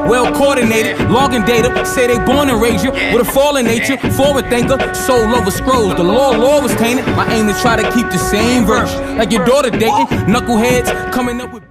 well coordinated, logging data, say they born and raised you with a fallen nature, forward thinker, soul over scrolls. The law was tainted. My aim is try to keep the same verse, like your daughter dating, knuckleheads coming up with.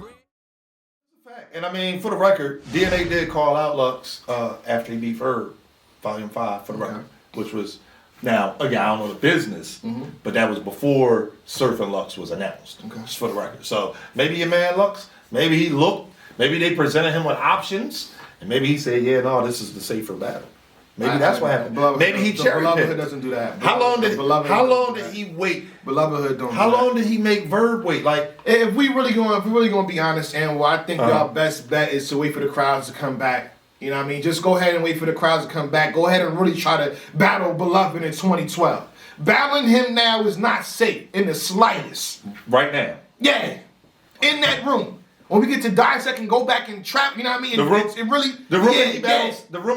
And I mean, for the record, DNA did call out Lux after he beat Ferg, Volume 5, for the record, which was, now, again, I don't know the business, but that was before Surf and Lux was announced, just for the record. So maybe your man Lux, maybe he looked, maybe they presented him with options, and maybe he said, yeah, no, this is the safer battle. Maybe that's what happened. Maybe he cherry picked. Belovedhood doesn't do that. How long did he wait? Belovedhood don't. How long did he make Verb wait? Like, if we really gonna be honest, and I think our best bet is to wait for the crowds to come back. You know what I mean? Just go ahead and wait for the crowds to come back. Go ahead and really try to battle Beloved in 2012. Battling him now is not safe in the slightest. Right now. Yeah, in that room. When we get to dissect and go back and trap, you know what I mean? The room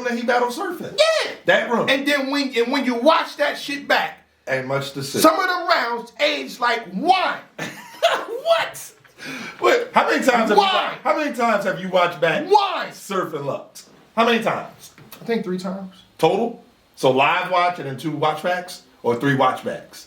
that he battles surfing. Yeah. That room. And then when you watch that shit back, ain't much to say. some of the rounds aged like wine. What? Wait, how many times have you watched back Surf and Lux? How many times? I think 3 times. Total? So live watch and then 2 watchbacks? Or 3 watchbacks?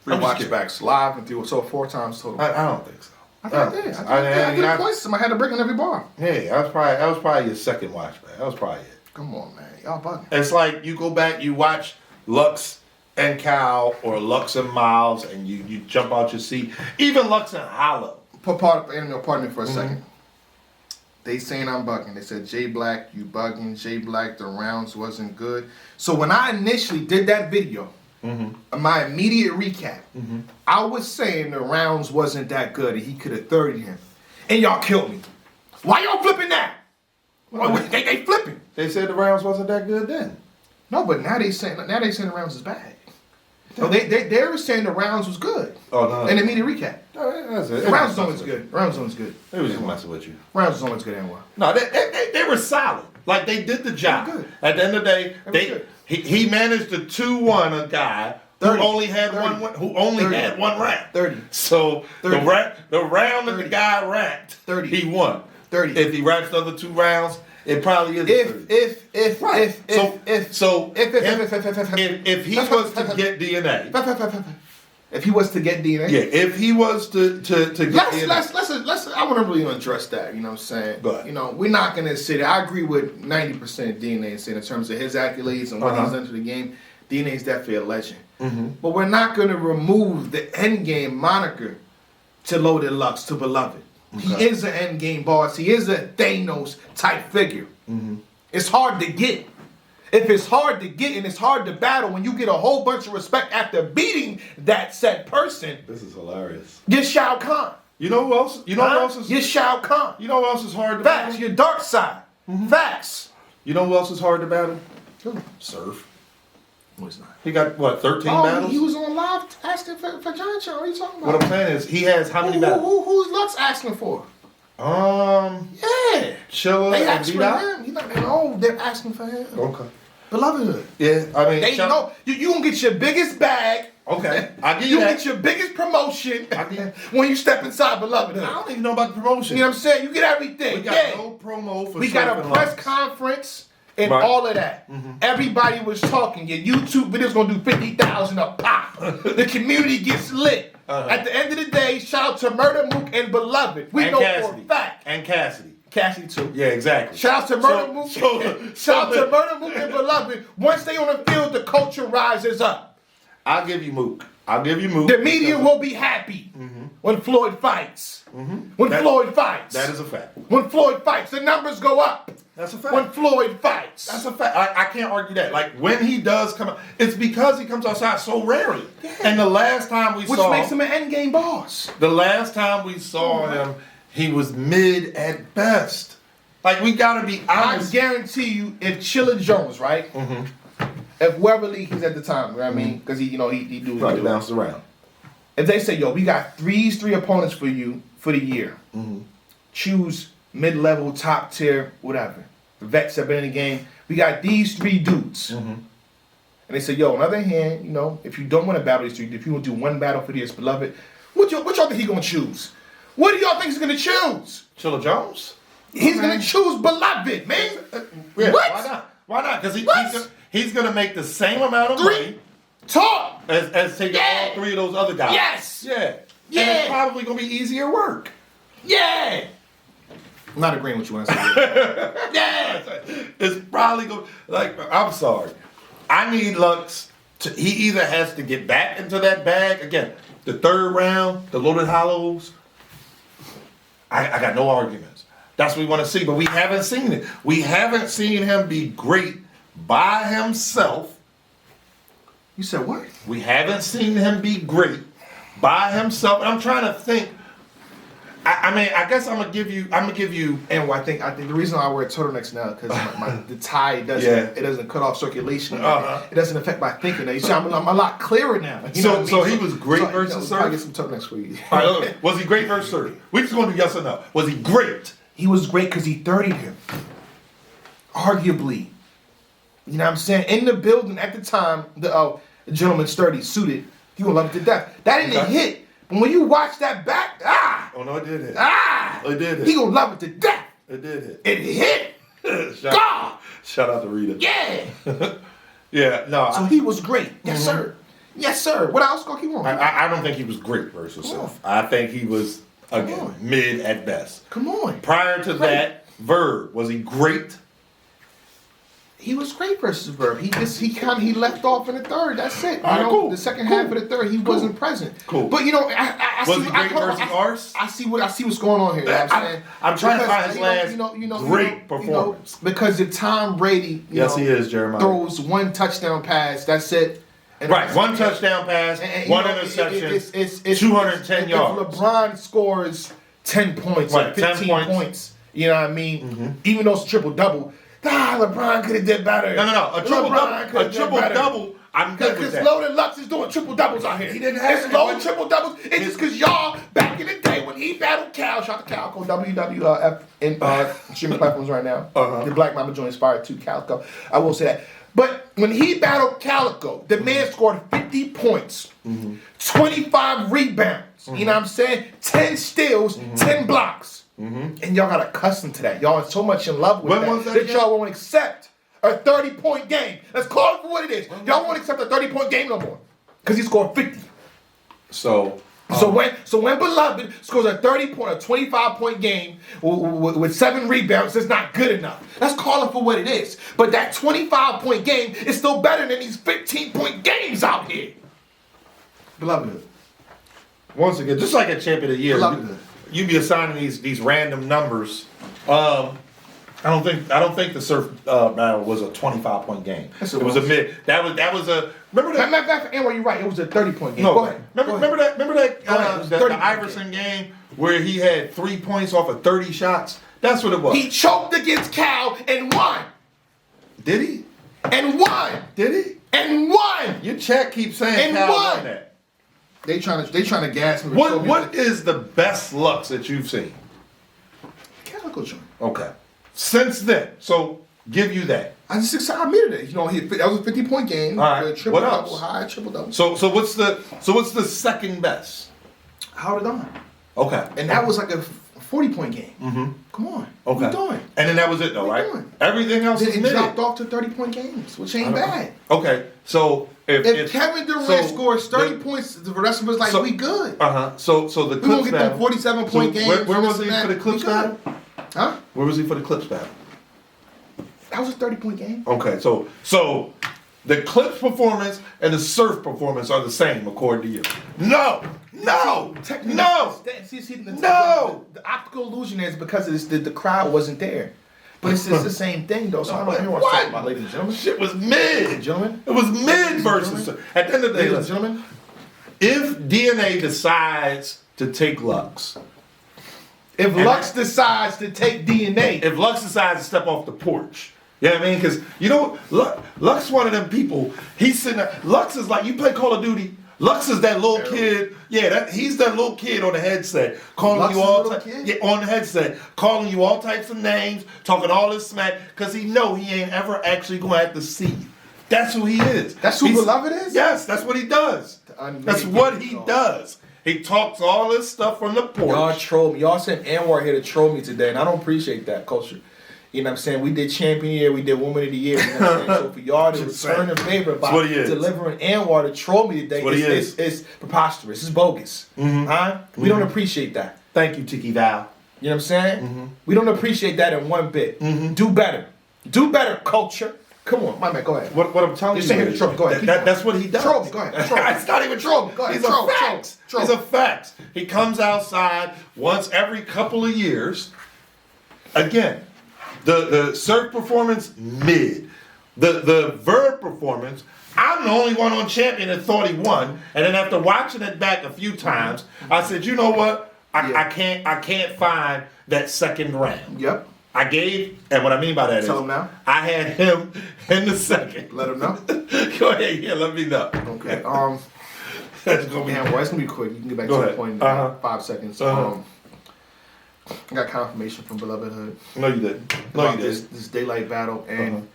3 watchbacks live and 3, so 4 times total. I don't think so. I did. I did twice. I had to break on every bar. Hey, that was probably your second watch back. That was probably it. Come on, man. Y'all bugging. It's like you go back, you watch Lux and Cal or Lux and Miles, and you jump out your seat. Even Lux and Hollow. Pardon me for a second. They saying I'm bugging. They said, Jay Black, you bugging. Jay Black, the rounds wasn't good. So when I initially did that video, my immediate recap, I was saying the rounds wasn't that good and he could have 30'd him. And y'all killed me. Why y'all flipping that? They flipping. They said the rounds wasn't that good then. No, but now they saying the rounds is bad. No, they were saying the rounds was good. Oh, no. In the immediate recap. No, that's it. The rounds was always good. Rounds was always good. They was just messing with you. Rounds was always good anyway. No, they were solid. Like, they did the job. Good. At the end of the day, he managed to 2-1 a guy 30. who only had 30. had one round. 30. So 30. the round that the guy ranked, 30. he won. 30. If he raps the other 2 rounds, it probably is. If he was to get DNA. If he was to get DNA. Yeah, if he was to get DNA. Let's I want to really address that, you know what I'm saying? Go ahead. You know, we're not going to sit there. I agree with 90% of DNA saying in terms of his accolades and what he's done to the game. DNA is definitely a legend. But we're not going to remove the endgame moniker to Loaded Lux, to Beloved. Okay. He is an endgame boss. He is a Thanos type figure. It's hard to get. If it's hard to get and it's hard to battle, when you get a whole bunch of respect after beating that said person. This is hilarious. You're Shao Kahn. You know who else? You know who else is? You're Shao Kahn. You know who else is hard to battle? battle? Your dark side. Facts. You know who else is hard to battle? Surf. No, he's not. He got, what, 13 battles? He was on live asking for John Cho. What are you talking about? What I'm saying is, he has how many battles? Who's Lux asking for? Yeah. Chilla they and asked for him. He's not, they're asking for him. Okay. Belovedhood. Yeah, I mean, they know you gonna get your biggest bag. Okay, I give you that. Get your biggest promotion when you step inside Belovedhood. I don't even know about the promotion. You know what I'm saying? You get everything. We got no promo for. We got a press conference and all of that. Everybody was talking. Your YouTube video's gonna do 50,000 a pop. The community gets lit. At the end of the day, shout out to Murda Mook and Beloved. We know for a fact. And Cassidy. Cassidy too. Yeah, exactly. Shout out to Murda Mook. Shout out to Murda Mook and Beloved. Once they on the field, the culture rises up. I'll give you Mook. The media will be happy when Floyd fights. Floyd fights. That is a fact. When Floyd fights, the numbers go up. That's a fact. When Floyd fights. That's a fact. I can't argue that. Like, when he does come out, it's because he comes outside so rarely. Yeah. And the last time we saw him. Which makes him an endgame boss. The last time we saw him, he was mid at best. Like, we gotta be honest. I guarantee you, if Chilla Jones, right? If whoever league he's at the time, you know what I mean? Because he bounced around. If they say, yo, we got these 3 opponents for you for the year. Choose mid-level, top tier, whatever. The vets have been in the game. We got these 3 dudes. And they say, yo, on the other hand, you know, if you don't want to battle these 3, if you want to do one battle for this Beloved, what y'all think he gonna choose? What do y'all think he's gonna choose? Chilla Jones? He's gonna choose beloved, man. Yeah, What? Why not? Why not? Because What? he's gonna make the same amount of money Talk. as taking Yeah. all three of those other guys. Yes. Yeah. Yeah. And it's probably gonna be easier work. Yeah. I'm not agreeing with you when I say Yeah. It's probably going I'm sorry. I need Lux he either has to get back into that bag again. The third round, the loaded hollows. I got no arguments. That's what we want to see, but we haven't seen it. We haven't seen him be great by himself. You said what? We haven't seen him be great by himself. And I'm trying to think. I mean, I guess I'm gonna give you. And I think the reason I wear turtlenecks now because the tie doesn't cut off circulation. It doesn't affect my thinking. You see, I'm a lot clearer now. You know what I mean? So he was great versus I'll Surf. get some turtlenecks for you. All right, was he great versus Surf? We just gonna do yes or no. Was he great? He was great because he 30'd him. Arguably, you know what I'm saying? In the building at the time, the gentleman's 30 suited. You gonna love it to death. That didn't hit. But when you watch that back, Oh no, it did hit. It did hit. He gonna love it to death. It did hit. It hit. God. Shout out to Rita. Yeah. Yeah, no. So he was great. Yes, sir. Yes, sir. What else go keep on? I don't think he was great versus Surf. I think he was again mid at best. Come on. Prior to that, Verb, was he great? He was great versus Verb. He left off in the third. That's it. All right, cool. The second half of the third, he wasn't present. Cool. But I Was see he great versus Ars? I see what's going on here. You know what I'm saying? I'm trying to find his Because, last great performance. Because if Tom Brady, He is, Jeremiah. throws one touchdown pass, that's it. And Right, one touchdown pass, one interception, 210 yards. If LeBron scores 10 points or 15 points, you know what I mean? Even though it's triple-double, LeBron could have did better. No. A triple-double, I'm good with that. Because Loaded Lux is doing triple-doubles out here. He didn't have It's loaded triple-doubles. It's just because y'all, back in the day, when he battled Cal, shout out to Cal, go WWF in streaming platforms right now. The Black Mama joint inspired to Calico. I will say that. But when he battled Calico, the man scored 50 points, 25 rebounds, you know what I'm saying? 10 steals, 10 blocks. And y'all got accustomed to that. Y'all are so much in love with that y'all won't accept a 30-point game. Let's call it for what it is. Y'all won't accept a 30-point game no more. Because he scored 50. So when Beloved scores a 25-point game with 7 rebounds, it's not good enough. Let's call it for what it is. But that 25-point game is still better than these 15-point games out here. Beloved. Once again, just like a champion of the year, Beloved. you be assigning these random numbers. I don't think the Surf battle was a 25-point game. Yes, it was a mid. That was a. Remember that? Matter of fact, you're right. It was a 30-point game. No, Go ahead. Remember that the 30 Iverson game where he had 3 points off of 30 shots. That's what it was. He choked against Cal and won. Did he? And won. Did he? And won. Your chat keeps saying And Cal won. won that. They trying to gas me. What is the best Lux that you've seen? Calico joint. Okay. Since then, so give you that. I admitted it. You know, that was a 50-point game. All right. Triple What double, else? high triple double. So what's the second best? Howard on. Okay. And that was like a 40-point game. Come on. Okay. What we doing? And then that was it though, What we right? doing? Everything else is It mid. dropped off to 30-point games, which ain't bad. Okay. So If Kevin Durant scores 30 points, the rest of us like, we good. So the We Clips gonna get them battle. 47-point games. Where was this he and for the that. Clips We good. battle? Huh? Where was he for the Clips battle? That was a 30-point game. Okay, so the Clips performance and the Surf performance are the same according to you. No. No. No. The optical illusion is because the crowd wasn't there. But it's the same thing though. So I don't know what What? I'm talking about, ladies and gentlemen. Shit was mid. Gentlemen. It was mid versus Surf. At the end of the day, Ladies and listen, gentlemen. if DNA decides to take Lux, If Lux decides to take DNA. if Lux decides to step off the porch, you know what I mean? Because you know, Lux one of them people. He's sitting there. Lux is like, you play Call of Duty. Lux is that little kid. Yeah, he's that little kid on the headset, calling Lux you is a all little types. kid? Yeah, on the headset, calling you all types of names, talking all this smack, because he know he ain't ever actually gonna have to see you. That's who he is. That's who He's- Beloved is? Yes, that's what he does. That's what he does. He talks all this stuff from the porch. Y'all troll me. Y'all sent Anwar here to troll me today, and I don't appreciate that culture. You know what I'm saying? We did Champion Year, we did Woman of the Year. You know what I'm saying? So for y'all to return the favor by delivering Anwar to troll me today, it's preposterous. It's bogus. Huh? We don't appreciate that. Thank you, Tiki Val. You know what I'm saying? We don't appreciate that in one bit. Do better. Do better, culture. Come on, my man, go ahead. What I'm telling you here to troll me. Go ahead. That's what he does. Troll me, go ahead. Troll me. It's not even troll me. Go ahead. It's a fact. It's a fact. He comes outside once every couple of years. Again, the surf performance, mid. The verb performance, I'm the only one on Champion that thought he won. And then after watching it back a few times, I said, you know what? I can't find that second round. Yep. I gave, and what I mean by that Tell him now. I had him in the second. Let him know. Go ahead, yeah, let me know. Okay. That's gonna be. It's gonna be quick. You can get back to the point in 5 seconds. I got confirmation from Beloved Hood. No, you didn't. No, you didn't. This Daylyt battle, and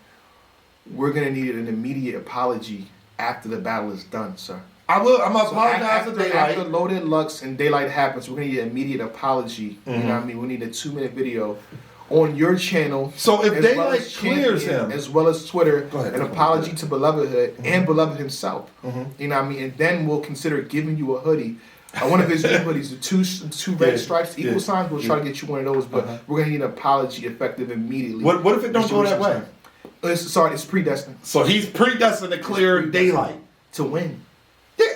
we're gonna need an immediate apology after the battle is done, sir. I will. I'm gonna apologize to Daylyt. After Loaded Lux and Daylyt happens, we're gonna need an immediate apology. You know what I mean? We need a 2-minute video on your channel. So if Daylyt clears him, as well as Twitter, ahead, an apology to Beloved Hood and Beloved himself. You know what I mean? And then we'll consider giving you a hoodie. One of his new hoodies, the two red stripes, equal signs. We'll try to get you one of those, but we're gonna need an apology effective immediately. What if it don't go that way? It's predestined. So he's predestined to clear Daylyt to win. Yeah,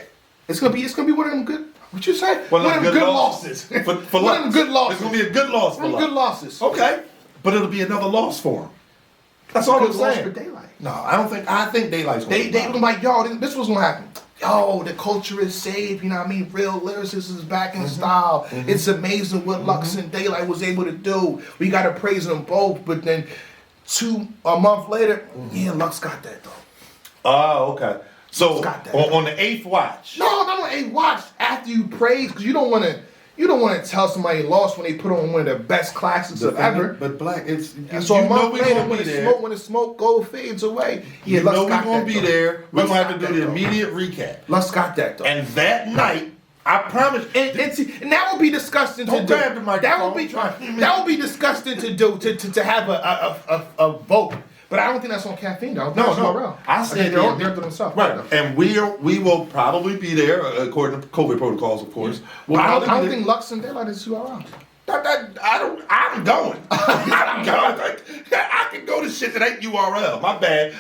it's gonna be one of them good. What you say? One of them good losses. For one of them good losses. It's gonna be a good loss for good losses. Okay, but it'll be another loss for him. That's all I'm saying. Loss for Daylyt. No, I think Daylight's gonna. They gonna be like, yo, this was gonna happen. Yo, the culture is saved. You know what I mean? Real lyricists is back in style. It's amazing what Lux and Daylyt was able to do. We gotta praise them both. But then a month later, yeah, Lux got that though. Oh, okay. So on the 8th watch. No, not on the 8th watch. After you praise, because you don't want to tell somebody lost when they put on one of the best classics of ever. But Black, it's so a month later when the smoke gold fades away. Yeah, you know we're gonna be there. We're gonna have to do the immediate recap. Lux got that though. And that night, I promise, and that would be disgusting to do. Grab the microphone. That would be disgusting to do to have a vote. But I don't think that's on caffeine, though. No. I said they're to themselves. Right. And we will probably be there according to COVID protocols, of course. I don't think Lux and Daylyt is 2 hours. I'm going. I'm going. I can go to shit that ain't URL. My bad.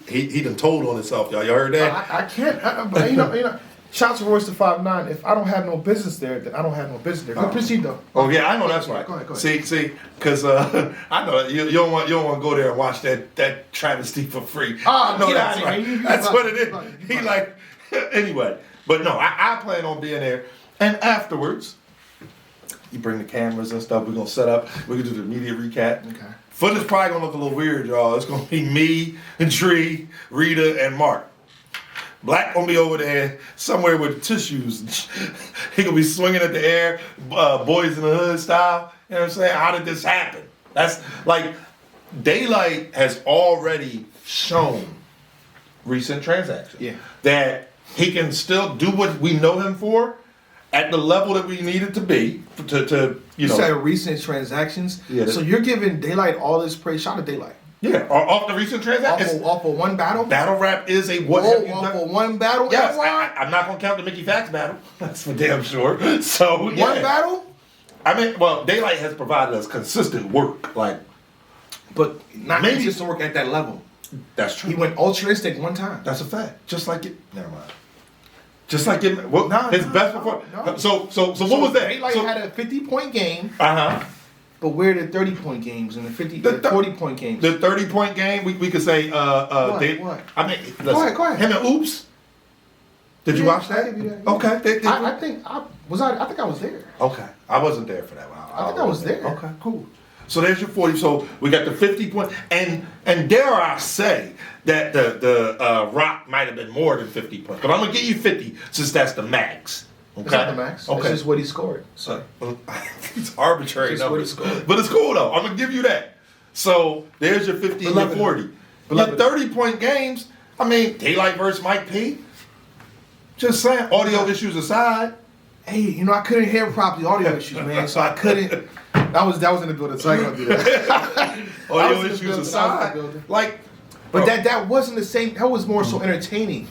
He done told on himself, y'all. You heard that? I can't. But you know. Shouts to Royce to 5'9". If I don't have no business there, then I don't have no business there. Go proceed though. Oh yeah, I know that's right. Go ahead. See, because I know you don't want to go there and watch that travesty for free. Oh, no, that's right. That's what it is. He like anyway, but no, I plan on being there, and afterwards, you bring the cameras and stuff. We're gonna set up. We're gonna do the immediate recap. Okay. Footage probably gonna look a little weird, y'all. It's gonna be me and Tree, Rita, and Mark. Black gonna be over there somewhere with tissues. He gonna be swinging at the air, Boys in the Hood style. You know what I'm saying? How did this happen? That's like Daylyt has already shown recent transactions that he can still do what we know him for at the level that we need it to be to you know. You said recent transactions. Yeah. So you're giving Daylyt all this praise. Shout out to Daylyt. Yeah, off the recent transactions. Off of one battle? Battle rap is a what have you done? Off of one battle? Yes, I'm not going to count the Mickey Fax battle. That's for damn sure. So, One battle? I mean, well, Daylyt has provided us consistent work. But not consistent work at that level. That's true. He went altruistic one time. That's a fact. Just like it. Never mind. Just like it. Well, his best before. No. So what was that? Daylyt had a 50-point game. But where are the 30-point games and the 40-point games? The 30-point game, we could say. What? I mean, go ahead. Him and Oops. Did you watch that? Okay. I think I was there. Okay, I wasn't there for that one. I think I was there. Okay, cool. So there's your 40. So we got the 50-point, and dare I say that the Rock might have been more than 50 points, but I'm gonna give you 50 since that's the max. Okay. It's not the max. Okay. It's just what he scored. So it's arbitrary numbers, what he scored. But it's cool though. I'm gonna give you that. So there's your 50 and your 40. Your 30-point games. I mean, Daylyt versus Mike P. Just saying. Audio issues aside, Hey, you know, I couldn't hear properly, audio issues, man, so I couldn't. That was in the building, so I couldn't do that. Audio issues aside, like, but that wasn't the same. That was more so entertaining.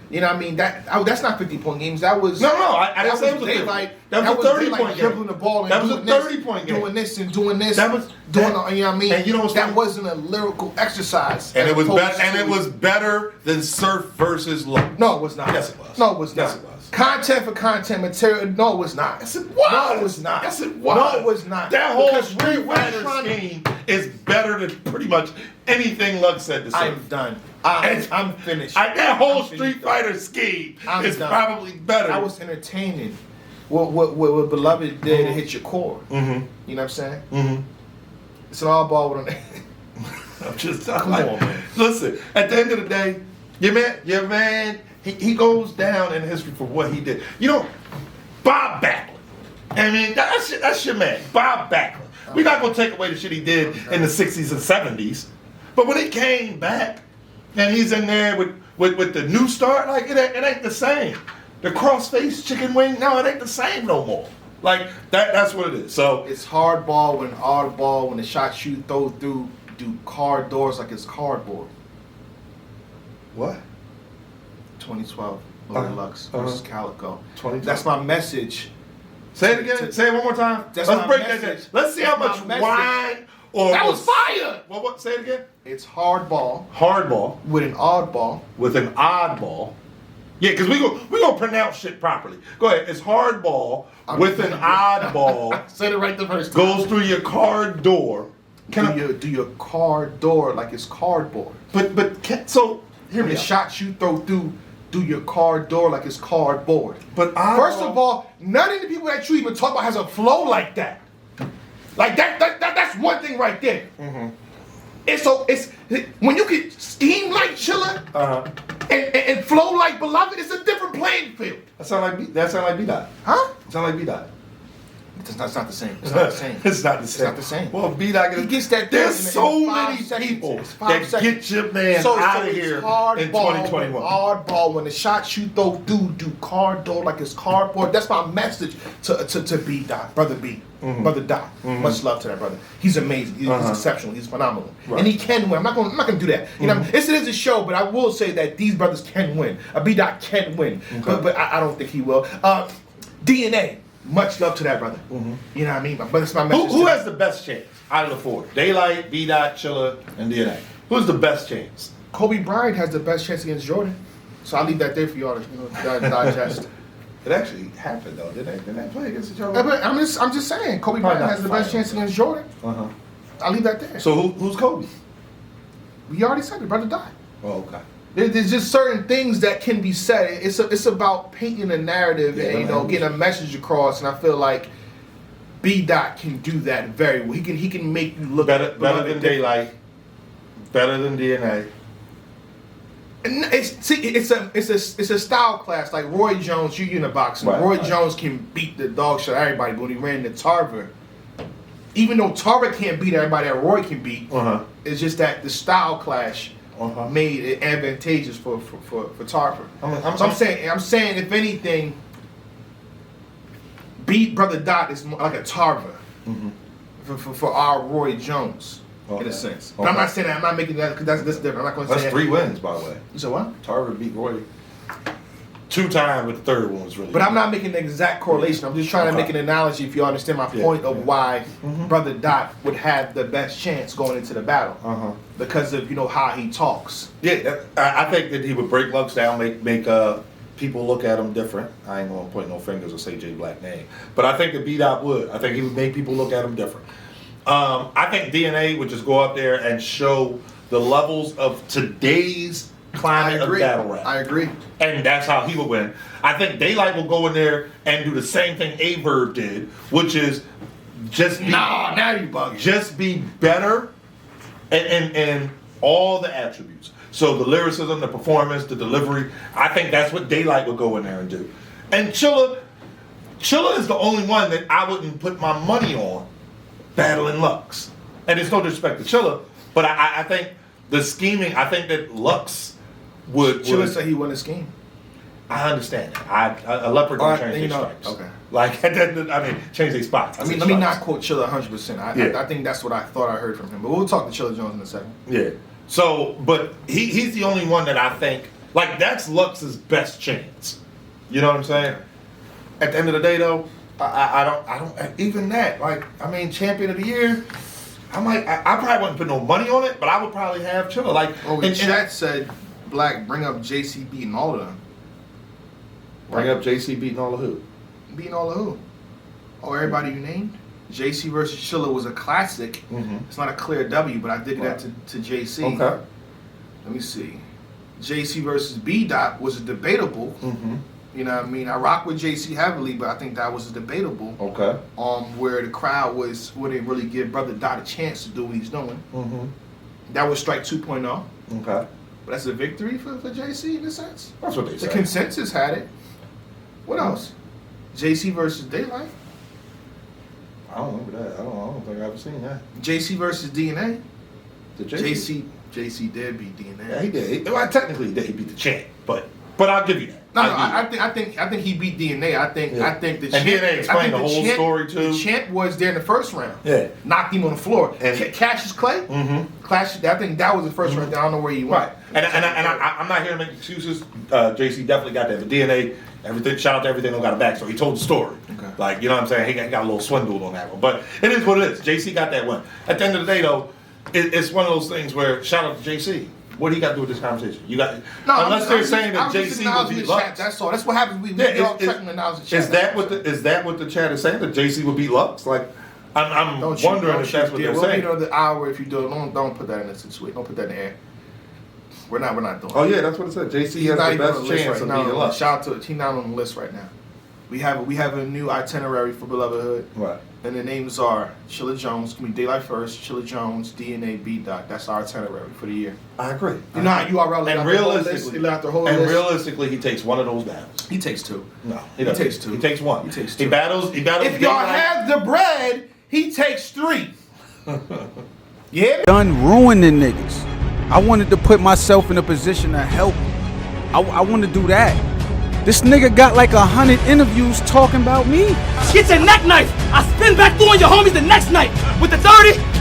You know what I mean? That's not 50-point games. That was I didn't say it was a Daylyt. That was a 30-point game. Dribbling the ball and that was a doing 30-point game. Doing this and doing this. That was you know what I mean? And you know what's that funny? wasn't a lyrical exercise. And it was better. And it was better than Surf versus Lux. No, it was not. Yes, it was. No, it was not. Yes, it was. Content for content material. No, it was not. Yes, it was. No, it was not. Yes, it was. No, it was not. That whole Because Street we're Fighter trying to- scheme is better than pretty much anything Lux said to Surf. I'm done. I'm finished. That whole I'm Street finished. Fighter scheme I'm is done. probably better. That was entertaining. What Beloved did to hit your core. Mm-hmm. You know what I'm saying? Mm-hmm. It's an all ball with an. I'm just Come on, man. Listen, at the end of the day, your man, he goes down in history for what he did. You know, Bob Backlund. I mean, that's your man, Bob Backlund. We're not gonna take away the shit he did in the 60s and 70s, but when he came back and he's in there with the new start, like it ain't the same. The cross-face chicken wing, no, it ain't the same no more. Like that's what it is. So It's hardball when oddball when the shots you throw through do car doors like it's cardboard. what? 2012 Loaded Lux versus Calico. 2012. That's my message. Say it again. Say it one more time. That's Let's my break that message. down. Let's see how That's much my message. wine or That was fire. What? Say it again. It's hardball Hardball with an oddball. with an oddball. Yeah, because we gonna pronounce shit properly. Go ahead. It's hardball with an oddball Said it right the first time. goes through your car door. Do your car door like it's cardboard. So hear And me the out. shots you throw through do your car door like it's cardboard. But First of all, none of the people that you even talk about has a flow like that. Like that's one thing right there. Mm-hmm. It's when you can scheme like Chiller and flow like Beloved, it's a different playing field. That sound like B-Dot. Huh? Sound like B-Dot. It's not the same. It's not the same. It's not the same. It's not the same. Well, B-Dot He gets that there's in so 5 many seconds. people It's 5 that seconds. get your man out of it's here in hardball, 2021. Hardball when the shots you throw do car door like it's cardboard. That's my message to B Dot, brother B, brother Dot. Much love to that brother. He's amazing. He's exceptional. He's phenomenal, Right. and he can win. I'm not gonna do that. You know, it is a show, but I will say that these brothers can win. A B Dot can win, but I don't think he will. DNA. Much love to that brother. You know what I mean? But it's my message. Who has the best chance out of the four? Daylyt, B-Dot, Chiller, and DNA. Who's the best chance? Kobe Bryant has the best chance against Jordan. So I'll leave that there for y'all to digest. It actually happened though, didn't they play against each other? Yeah, but I'm just saying, Kobe Probably Bryant not has the final. best chance against Jordan. Uh-huh. I'll leave that there. So who's Kobe? We already said it, brother died. Oh, okay. There's just certain things that can be said. It's about painting a narrative and getting a message across. And I feel like B Dot can do that very well. He can make you look Better than Daylyt, better than DNA. And it's a style class like Roy Jones. You in boxing. Right, Roy right. Jones can beat the dog shit out of everybody, but when he ran into Tarver, even though Tarver can't beat everybody that Roy can beat, it's just that the style clash made it advantageous for Tarver. I'm saying if anything, beat Brother Dot is more like a Tarver for our Roy Jones. In a sense, but I'm not saying that. I'm not making that because that's different. I'm not going to say That's 3 wins, by the way. You said what? Tarver beat Roy 2 times, but the third one was really. But I'm not making the exact correlation. I'm just trying to make an analogy if you understand my point of why Brother Dot would have the best chance going into the battle because of how he talks. Yeah, I think that he would break Lux down, make people look at him different. I ain't gonna point no fingers or say J Black name, but I think that B-Dot would. I think he would make people look at him different. I think DNA would just go up there and show the levels of today's climate of battle rap. I agree. And that's how he would win. I think Daylyt will go in there and do the same thing Averb did, which is just be, now you bugging. just be better and all the attributes. So the lyricism, the performance, the delivery, I think that's what Daylyt would go in there and do. And Chilla is the only one that I wouldn't put my money on battling Lux. And it's no disrespect to Chilla, but I think the scheming, I think that Lux would... Chilla said he won the scheme. I understand that. A leopard don't change their stripes. Okay. Like, change their spots. Let me not quote Chilla 100%. I think that's what I thought I heard from him. But we'll talk to Chilla Jones in a second. Yeah. So, but he's the only one that I think, like, that's Lux's best chance. You know what I'm saying? At the end of the day, though, I don't, even that, like, champion of the year, I probably wouldn't put no money on it, but I would probably have Chilla. Like, chat said, Black, bring up JC beating all of them. Bring up JC beating all of who? Beating all of who? Oh, everybody you named? JC versus Chilla was a classic. Mm-hmm. It's not a clear W, but I did that to JC. Okay. Let me see. JC versus B-Dot was a debatable. Mm-hmm. You know what I mean? I rock with JC heavily, but I think that was a debatable. Okay. Where the crowd wouldn't really give Brother Dot a chance to do what he's doing. Mm-hmm. That was strike 2.0. Okay. But that's a victory for JC in a sense. That's what they say. The consensus had it. What else? JC versus Daylyt. I don't remember that. I don't think I've ever seen that. JC versus DNA. JC did beat DNA. Yeah, he did. Well, technically, he did. He beat the champ, but I'll give you that. I think he beat DNA. I think the champ. And DNA explained the whole story too. The champ was there in the first round. Yeah, knocked him on the floor. And Cassius Clay. Mm-hmm. I think that was the first round. I don't know where he went. Right. And I'm not here to make excuses. JC definitely got that. But DNA, everything. Shout out to everything. Got a backstory. He told the story. Okay. Like, you know what I'm saying? He got a little swindled on that one. But it is what it is. JC got that one. At the end of the day, though, it's one of those things where shout out to JC. What do you got to do with this conversation? Unless they're saying that JC would beat Lux. That's all. That's what happens. We all checking the knowledge of chat. Is that what the chat is saying? That JC would beat Lux? Like, I'm wondering if that's what they're saying. We'll be the hour if you do it. Don't put that in the situation. Don't put that in the air. We're not doing. Oh yeah, that's what it said. JC has the best chance of beating Lux. Shout out to it. He's not on the list right now. We have a new itinerary for Belovedhood. Right. And the names are Chilla Jones, Daylyt first, Chilla Jones, DNA, B-Dot. That's our itinerary for the year. I agree. You know how URL and realistically, he takes one of those battles. He takes two. No, he takes two. He takes one. He takes two. He battles. If y'all have the bread, he takes three. Yeah. Done ruining niggas. I wanted to put myself in a position to help. I want to do that. This nigga got like 100 interviews talking about me. Get your neck knife. I spin back through on your homies the next night with the 30.